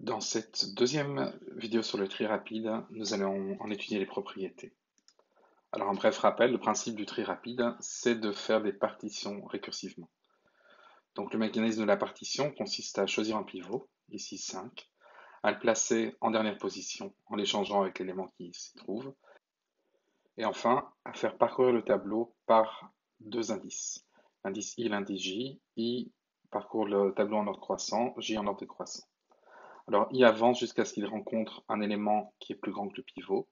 Dans cette deuxième vidéo sur le tri rapide, nous allons en étudier les propriétés. Alors, un bref rappel, le principe du tri rapide, c'est de faire des partitions récursivement. Donc, le mécanisme de la partition consiste à choisir un pivot, ici 5, à le placer en dernière position en l'échangeant avec l'élément qui s'y trouve, et enfin à faire parcourir le tableau par deux indices. L'indice I, l'indice J. I parcourt le tableau en ordre croissant, J en ordre décroissant. Alors, I avance jusqu'à ce qu'il rencontre un élément qui est plus grand que le pivot.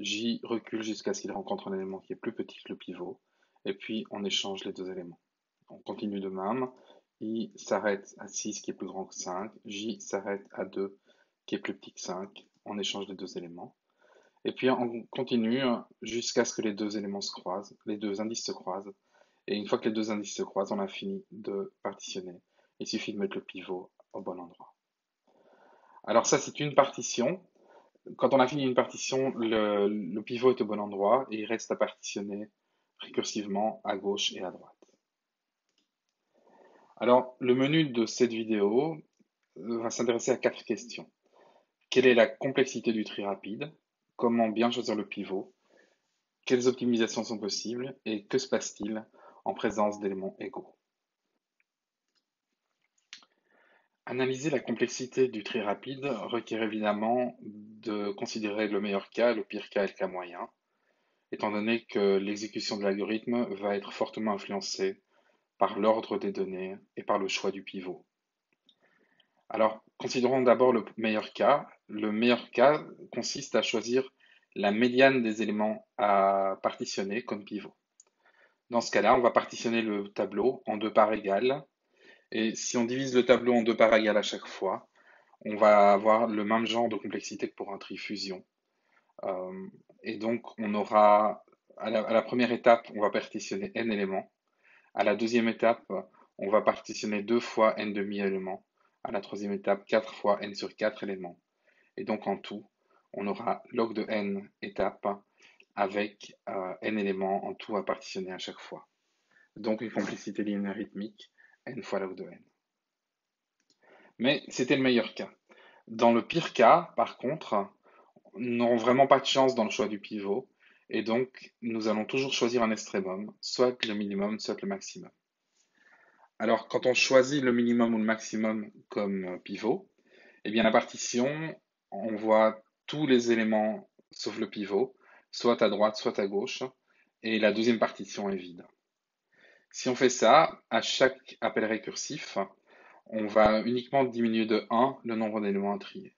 J recule jusqu'à ce qu'il rencontre un élément qui est plus petit que le pivot. Et puis, on échange les deux éléments. On continue de même. I s'arrête à 6 qui est plus grand que 5. J s'arrête à 2 qui est plus petit que 5. On échange les deux éléments. Et puis, on continue jusqu'à ce que les deux éléments se croisent, les deux indices se croisent. Et une fois que les deux indices se croisent, on a fini de partitionner. Il suffit de mettre le pivot au bon endroit. Alors ça, c'est une partition. Quand on a fini une partition, le pivot est au bon endroit et il reste à partitionner récursivement à gauche et à droite. Alors, le menu de cette vidéo va s'intéresser à 4 questions. Quelle est la complexité du tri rapide? Comment bien choisir le pivot? Quelles optimisations sont possibles? Et que se passe-t-il en présence d'éléments égaux? Analyser la complexité du tri rapide requiert évidemment de considérer le meilleur cas, le pire cas et le cas moyen, étant donné que l'exécution de l'algorithme va être fortement influencée par l'ordre des données et par le choix du pivot. Alors, considérons d'abord le meilleur cas. Le meilleur cas consiste à choisir la médiane des éléments à partitionner comme pivot. Dans ce cas-là, on va partitionner le tableau en deux parts égales. Et si on divise le tableau en deux parts égales à chaque fois, on va avoir le même genre de complexité que pour un tri-fusion. Et donc, on aura, à la première étape, on va partitionner n éléments. À la deuxième étape, on va partitionner 2 fois n demi-éléments. À la troisième étape, 4 fois n sur 4 éléments. Et donc, en tout, on aura log de n étapes avec n éléments en tout à partitionner à chaque fois. Donc, une complexité linéaire rythmique, n fois log de n. Mais c'était le meilleur cas. Dans le pire cas, par contre, nous n'aurons vraiment pas de chance dans le choix du pivot, et donc nous allons toujours choisir un extrémum, soit le minimum, soit le maximum. Alors, quand on choisit le minimum ou le maximum comme pivot, eh bien la partition, on voit tous les éléments sauf le pivot, soit à droite, soit à gauche, et la deuxième partition est vide. Si on fait ça, à chaque appel récursif, on va uniquement diminuer de 1 le nombre d'éléments à trier.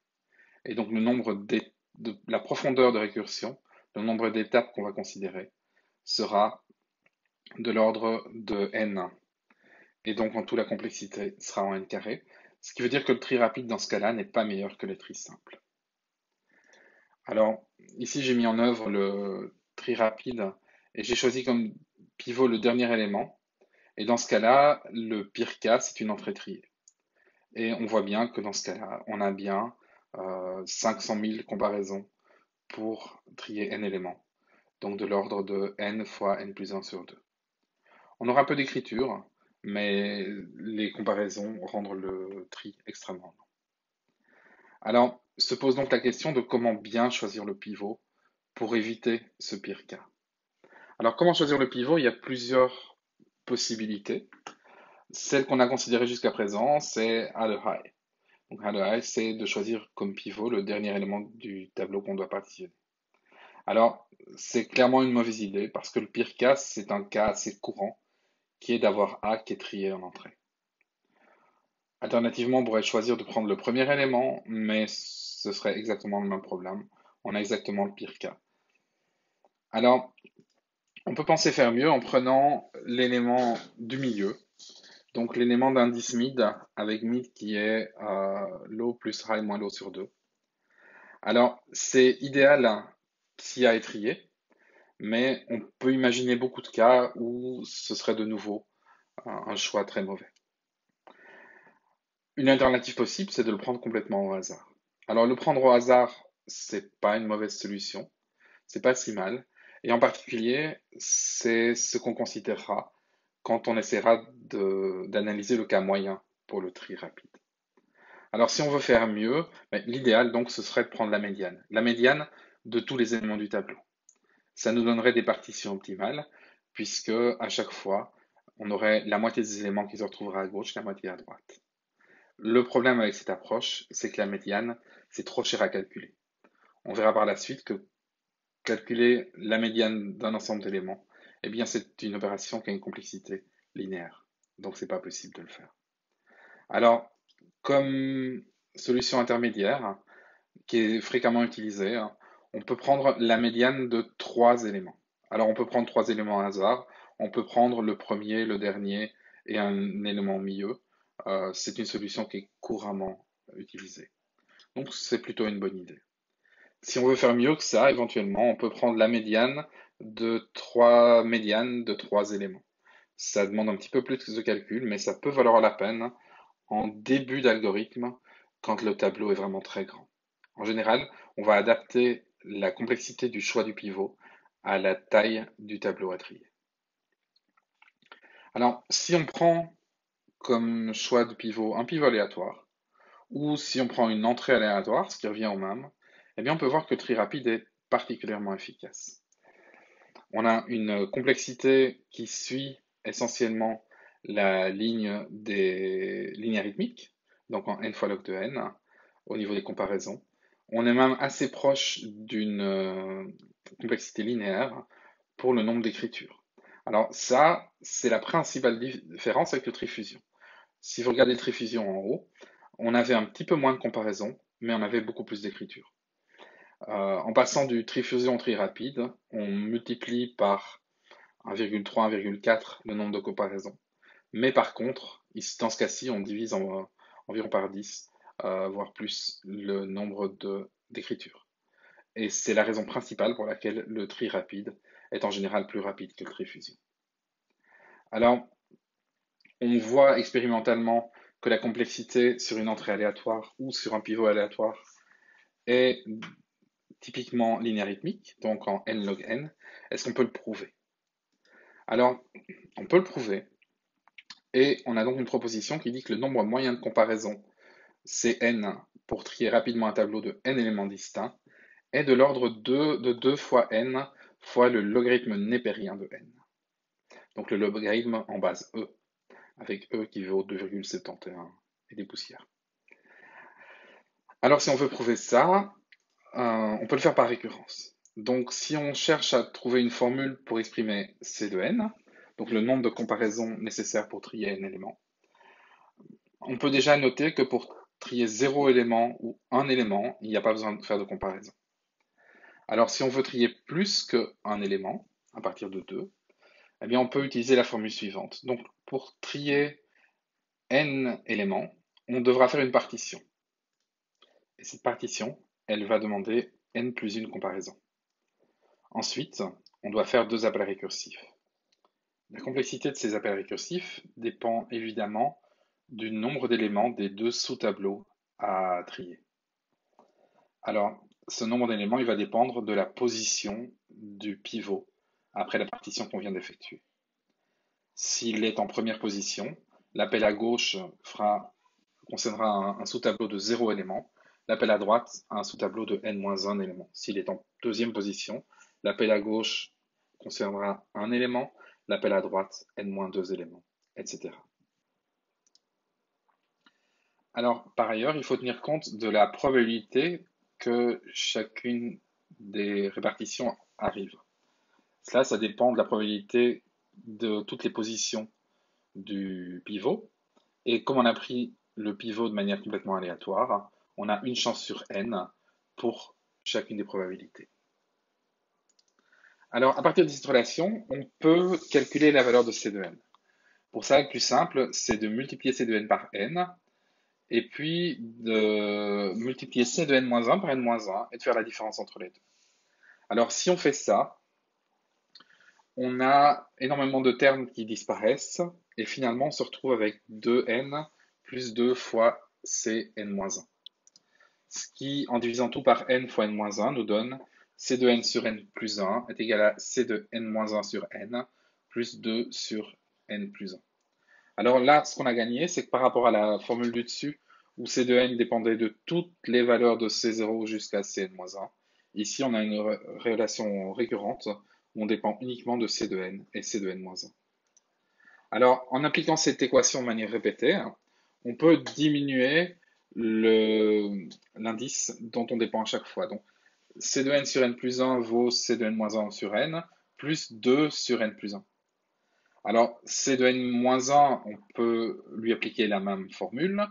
Et donc le nombre de la profondeur de récursion, le nombre d'étapes qu'on va considérer, sera de l'ordre de n. Et donc en tout la complexité sera en n carré, ce qui veut dire que le tri rapide dans ce cas-là n'est pas meilleur que le tri simple. Alors ici j'ai mis en œuvre le tri rapide et j'ai choisi comme pivot le dernier élément. Et dans ce cas-là, le pire cas, c'est une entrée triée. Et on voit bien que dans ce cas-là, on a bien 500 000 comparaisons pour trier n éléments, donc de l'ordre de n fois n plus 1 sur 2. On aura un peu d'écriture, mais les comparaisons rendent le tri extrêmement long. Alors, se pose donc la question de comment bien choisir le pivot pour éviter ce pire cas. Alors, comment choisir le pivot? Il y a plusieurs possibilités. Celle qu'on a considérée jusqu'à présent, c'est add a high. Donc, add a high, c'est de choisir comme pivot le dernier élément du tableau qu'on doit partitionner. Alors, c'est clairement une mauvaise idée parce que le pire cas, c'est un cas assez courant qui est d'avoir A qui est trié en entrée. Alternativement, on pourrait choisir de prendre le premier élément, mais ce serait exactement le même problème. On a exactement le pire cas. Alors, on peut penser faire mieux en prenant l'élément du milieu, donc l'élément d'indice mid, avec mid qui est low plus high moins low sur 2. Alors, c'est idéal si A est trié, mais on peut imaginer beaucoup de cas où ce serait de nouveau un choix très mauvais. Une alternative possible, c'est de le prendre complètement au hasard. Alors, le prendre au hasard, c'est pas une mauvaise solution, c'est pas si mal, et en particulier, c'est ce qu'on considérera quand on essaiera d'analyser le cas moyen pour le tri rapide. Alors si on veut faire mieux, ben, l'idéal donc ce serait de prendre la médiane de tous les éléments du tableau. Ça nous donnerait des partitions optimales, puisque à chaque fois, on aurait la moitié des éléments qui se retrouveraient à gauche, la moitié à droite. Le problème avec cette approche, c'est que la médiane, c'est trop cher à calculer. On verra par la suite que calculer la médiane d'un ensemble d'éléments, eh bien, c'est une opération qui a une complexité linéaire. Donc, c'est pas possible de le faire. Alors, comme solution intermédiaire, qui est fréquemment utilisée, hein, on peut prendre la médiane de trois éléments. Alors, on peut prendre trois éléments au hasard. On peut prendre le premier, le dernier et un élément au milieu. C'est une solution qui est couramment utilisée. Donc, c'est plutôt une bonne idée. Si on veut faire mieux que ça, éventuellement, on peut prendre la médiane de trois médianes de trois éléments. Ça demande un petit peu plus de calcul, mais ça peut valoir la peine en début d'algorithme quand le tableau est vraiment très grand. En général, on va adapter la complexité du choix du pivot à la taille du tableau à trier. Alors, si on prend comme choix de pivot un pivot aléatoire, ou si on prend une entrée aléatoire, ce qui revient au même, eh bien on peut voir que le tri rapide est particulièrement efficace. On a une complexité qui suit essentiellement la ligne des lignes arithmiques, donc en n fois log de n, au niveau des comparaisons. On est même assez proche d'une complexité linéaire pour le nombre d'écritures. Alors ça, c'est la principale différence avec le trifusion. Si vous regardez le trifusion en haut, on avait un petit peu moins de comparaisons, mais on avait beaucoup plus d'écritures. En passant du trifusion au tri rapide, on multiplie par 1,3, 1,4 le nombre de comparaisons. Mais par contre, ici, dans ce cas-ci, on divise environ par 10, voire plus, le nombre d'écritures. Et c'est la raison principale pour laquelle le tri rapide est en général plus rapide que le tri fusion. Alors, on voit expérimentalement que la complexité sur une entrée aléatoire ou sur un pivot aléatoire est typiquement linéaritmique, donc en n log n. Est-ce qu'on peut le prouver? Alors, on peut le prouver, et on a donc une proposition qui dit que le nombre moyen de comparaison, c'est n, pour trier rapidement un tableau de n éléments distincts, est de l'ordre de 2 fois n fois le logarithme népérien de n. Donc le logarithme en base e, avec e qui vaut 2,71 et des poussières. Alors si on veut prouver ça, on peut le faire par récurrence. Donc si on cherche à trouver une formule pour exprimer C de n, donc le nombre de comparaisons nécessaires pour trier n éléments, on peut déjà noter que pour trier 0 élément ou 1 élément, il n'y a pas besoin de faire de comparaison. Alors si on veut trier plus qu'un élément, à partir de 2, eh bien on peut utiliser la formule suivante. Donc pour trier n éléments, on devra faire une partition. Et cette partition, elle va demander n plus une comparaison. Ensuite, on doit faire deux appels récursifs. La complexité de ces appels récursifs dépend évidemment du nombre d'éléments des deux sous-tableaux à trier. Alors, ce nombre d'éléments, il va dépendre de la position du pivot après la partition qu'on vient d'effectuer. S'il est en première position, l'appel à gauche concernera un sous-tableau de 0 élément, l'appel à droite un sous-tableau de n-1 élément. S'il est en deuxième position, l'appel à gauche concernera un élément, l'appel à droite n-2 éléments, etc. Alors, par ailleurs, il faut tenir compte de la probabilité que chacune des répartitions arrive. Cela, ça dépend de la probabilité de toutes les positions du pivot. Et comme on a pris le pivot de manière complètement aléatoire, on a une chance sur n pour chacune des probabilités. Alors, à partir de cette relation, on peut calculer la valeur de C de n. Pour ça, le plus simple, c'est de multiplier C de n par n, et puis de multiplier C de n-1 par n-1, et de faire la différence entre les deux. Alors, si on fait ça, on a énormément de termes qui disparaissent, et finalement, on se retrouve avec 2n plus 2 fois C n-1. Ce qui, en divisant tout par n fois n-1, nous donne C de n sur n plus 1 est égal à C de n-1 sur n plus 2 sur n plus 1. Alors là, ce qu'on a gagné, c'est que par rapport à la formule du dessus, où C de n dépendait de toutes les valeurs de C0 jusqu'à Cn-1. Ici, on a une relation récurrente où on dépend uniquement de C de n et C de n-1. Alors, en appliquant cette équation de manière répétée, on peut diminuer l'indice dont on dépend à chaque fois. Donc, C de n sur n plus 1 vaut C de n-1 sur n, plus 2 sur n plus 1. Alors, C de n-1, on peut lui appliquer la même formule,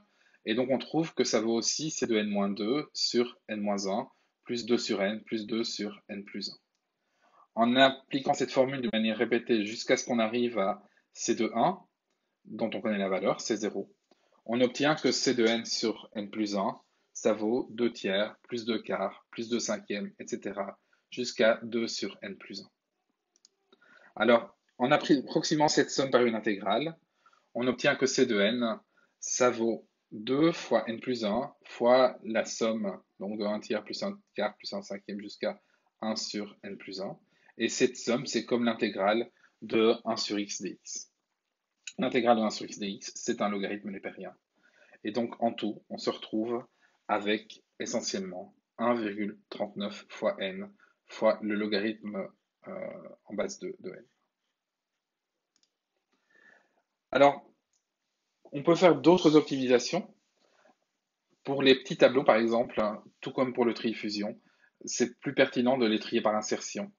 et donc on trouve que ça vaut aussi C de n-2 sur n-1, plus 2 sur n, plus 2 sur n plus 1. En appliquant cette formule de manière répétée jusqu'à ce qu'on arrive à C de 1, dont on connaît la valeur, c'est 0, on obtient que C de n sur n plus 1, ça vaut 2 tiers, plus 2 quarts, plus 2 cinquièmes, etc., jusqu'à 2 sur n plus 1. Alors, en approximant cette somme par une intégrale, on obtient que C de n, ça vaut 2 fois n plus 1 fois la somme, donc de 1 tiers plus 1 quart plus 1 cinquième jusqu'à 1 sur n plus 1. Et cette somme, c'est comme l'intégrale de 1 sur x dx. L'intégrale de 1 sur x dx, c'est un logarithme népérien. Et donc, en tout, on se retrouve avec essentiellement 1,39 fois n fois le logarithme en base de n. Alors, on peut faire d'autres optimisations. Pour les petits tableaux, par exemple, tout comme pour le tri-fusion, c'est plus pertinent de les trier par insertion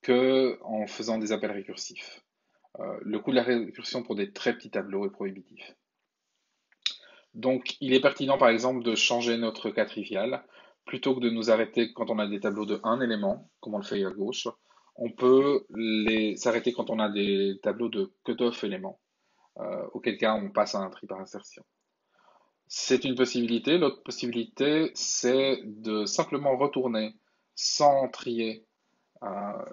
que en faisant des appels récursifs. Le coût de la récursion pour des très petits tableaux est prohibitif. Donc, il est pertinent, par exemple, de changer notre cas trivial. Plutôt que de nous arrêter quand on a des tableaux de un élément, comme on le fait à gauche, on peut s'arrêter quand on a des tableaux de cutoff éléments, auquel cas on passe à un tri par insertion. C'est une possibilité. L'autre possibilité, c'est de simplement retourner sans trier euh,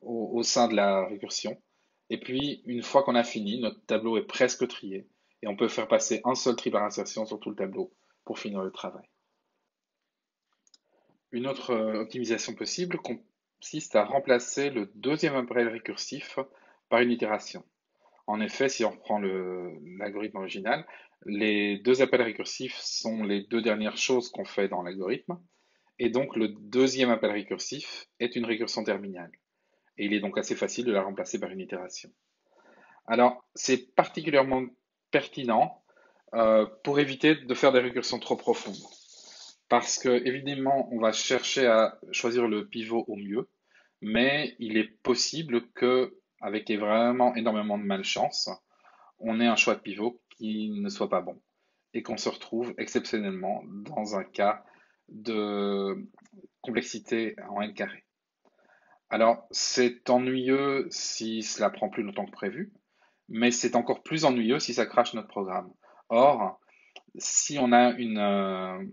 au sein de la récursion. Et puis, une fois qu'on a fini, notre tableau est presque trié. Et on peut faire passer un seul tri par insertion sur tout le tableau pour finir le travail. Une autre optimisation possible consiste à remplacer le deuxième appel récursif par une itération. En effet, si on reprend l'algorithme original, les deux appels récursifs sont les deux dernières choses qu'on fait dans l'algorithme, et donc le deuxième appel récursif est une récursion terminale. Et il est donc assez facile de la remplacer par une itération. Alors, c'est particulièrement pertinent pour éviter de faire des récursions trop profondes. Parce que, évidemment, on va chercher à choisir le pivot au mieux, mais il est possible que, avec vraiment énormément de malchance, on ait un choix de pivot qui ne soit pas bon et qu'on se retrouve exceptionnellement dans un cas de complexité en n carré. Alors, c'est ennuyeux si cela prend plus longtemps que prévu, mais c'est encore plus ennuyeux si ça crache notre programme. Or, si on a une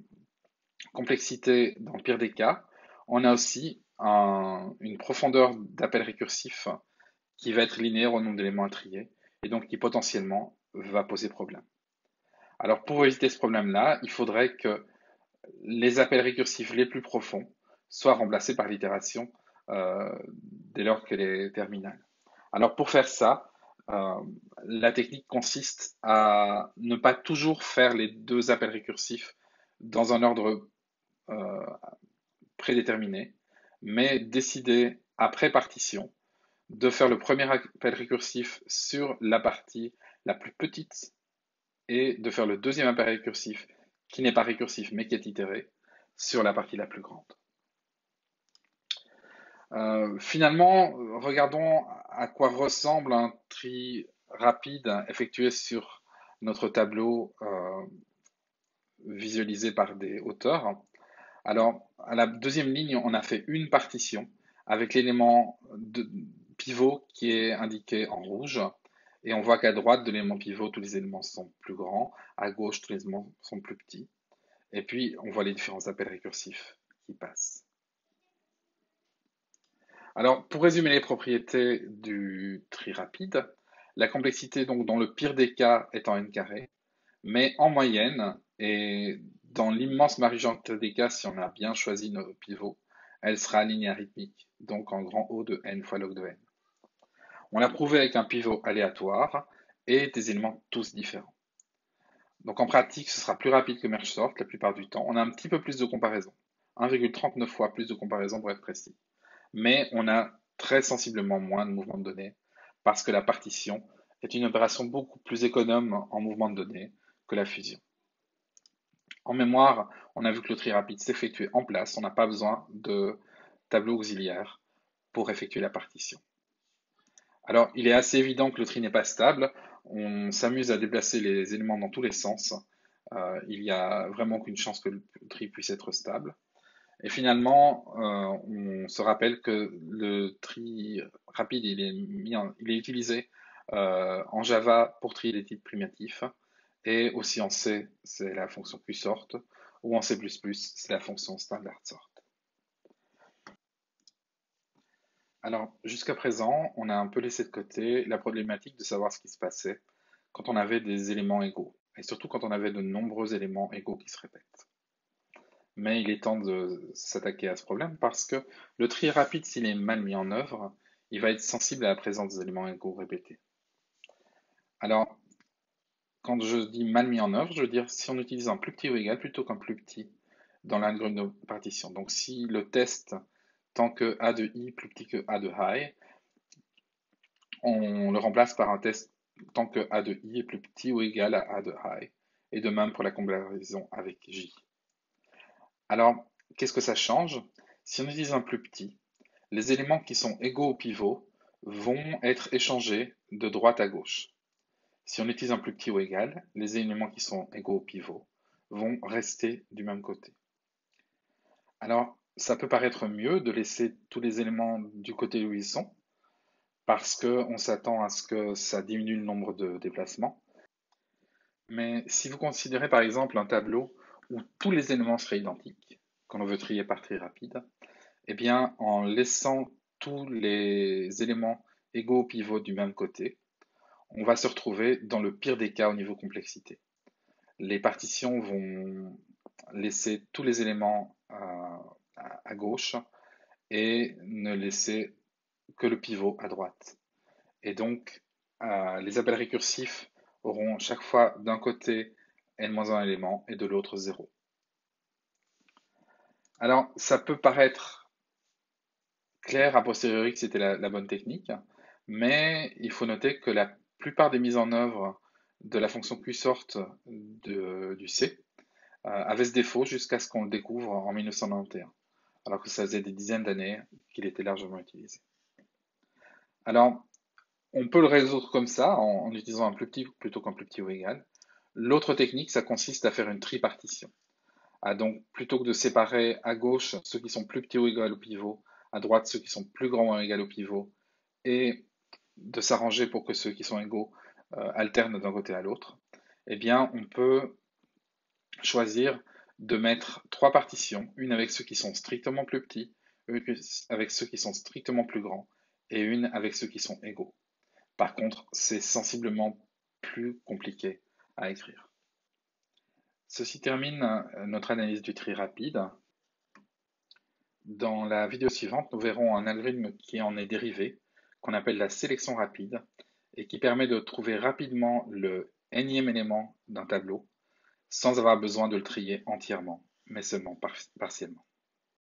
complexité dans le pire des cas, on a aussi une profondeur d'appel récursif qui va être linéaire au nombre d'éléments à trier et donc qui potentiellement va poser problème. Alors pour éviter ce problème-là, il faudrait que les appels récursifs les plus profonds soient remplacés par l'itération dès lors qu'elle est terminale. Alors pour faire ça, la technique consiste à ne pas toujours faire les deux appels récursifs dans un ordre prédéterminé, mais décider après partition de faire le premier appel récursif sur la partie la plus petite et de faire le deuxième appel récursif qui n'est pas récursif mais qui est itéré sur la partie la plus grande. Finalement, regardons à quoi ressemble un tri rapide effectué sur notre tableau visualisé par des hauteurs. Alors, à la deuxième ligne, on a fait une partition avec l'élément pivot qui est indiqué en rouge. Et on voit qu'à droite de l'élément pivot, tous les éléments sont plus grands. À gauche, tous les éléments sont plus petits. Et puis, on voit les différents appels récursifs qui passent. Alors, pour résumer les propriétés du tri rapide, la complexité, donc, dans le pire des cas, est en n carré, mais en moyenne, et dans l'immense majorité des cas, si on a bien choisi nos pivots, elle sera linéaritmique, donc en grand O de n fois log de n. On l'a prouvé avec un pivot aléatoire et des éléments tous différents. Donc en pratique, ce sera plus rapide que MergeSort la plupart du temps. On a un petit peu plus de comparaison, 1,39 fois plus de comparaison pour être précis. Mais on a très sensiblement moins de mouvements de données parce que la partition est une opération beaucoup plus économe en mouvement de données que la fusion. En mémoire, on a vu que le tri rapide s'effectuait en place, on n'a pas besoin de tableau auxiliaire pour effectuer la partition. Alors, il est assez évident que le tri n'est pas stable. On s'amuse à déplacer les éléments dans tous les sens. Il y a vraiment qu'une chance que le tri puisse être stable. Et finalement, on se rappelle que le tri rapide, il est utilisé en Java pour trier les types primitifs, et aussi en C, c'est la fonction qsort, ou en C++, c'est la fonction standardsort. Alors, jusqu'à présent, on a un peu laissé de côté la problématique de savoir ce qui se passait quand on avait des éléments égaux, et surtout quand on avait de nombreux éléments égaux qui se répètent. Mais il est temps de s'attaquer à ce problème parce que le tri rapide, s'il est mal mis en œuvre, il va être sensible à la présence des éléments égaux répétés. Alors, quand je dis mal mis en œuvre, je veux dire si on utilise un plus petit ou égal plutôt qu'un plus petit dans l'algorithme de partition. Donc si le test, tant que A de i plus petit que A de high, on le remplace par un test tant que A de i est plus petit ou égal à A de high. Et de même pour la comparaison avec j. Alors, qu'est-ce que ça change? Si on utilise un plus petit, les éléments qui sont égaux au pivot vont être échangés de droite à gauche. Si on utilise un plus petit ou égal, les éléments qui sont égaux au pivot vont rester du même côté. Alors, ça peut paraître mieux de laisser tous les éléments du côté où ils sont, parce qu'on s'attend à ce que ça diminue le nombre de déplacements. Mais si vous considérez par exemple un tableau où tous les éléments seraient identiques, quand on veut trier par tri rapide, eh bien, en laissant tous les éléments égaux au pivot du même côté, on va se retrouver dans le pire des cas au niveau complexité. Les partitions vont laisser tous les éléments à gauche et ne laisser que le pivot à droite. Et donc, les appels récursifs auront chaque fois d'un côté n-1 élément et de l'autre 0. Alors, ça peut paraître clair a posteriori que c'était la bonne technique, mais il faut noter que la plupart des mises en œuvre de la fonction qsort du C avaient ce défaut jusqu'à ce qu'on le découvre en 1991, alors que ça faisait des dizaines d'années qu'il était largement utilisé. Alors, on peut le résoudre comme ça, en utilisant un plus petit plutôt qu'un plus petit ou égal. L'autre technique, ça consiste à faire une tripartition. Donc, plutôt que de séparer à gauche ceux qui sont plus petits ou égaux au pivot, à droite ceux qui sont plus grands ou égaux au pivot, et de s'arranger pour que ceux qui sont égaux alternent d'un côté à l'autre, eh bien, on peut choisir de mettre trois partitions, une avec ceux qui sont strictement plus petits, une avec ceux qui sont strictement plus grands, et une avec ceux qui sont égaux. Par contre, c'est sensiblement plus compliqué à écrire. Ceci termine notre analyse du tri rapide. Dans la vidéo suivante, nous verrons un algorithme qui en est dérivé, qu'on appelle la sélection rapide, et qui permet de trouver rapidement le énième élément d'un tableau, sans avoir besoin de le trier entièrement, mais seulement partiellement.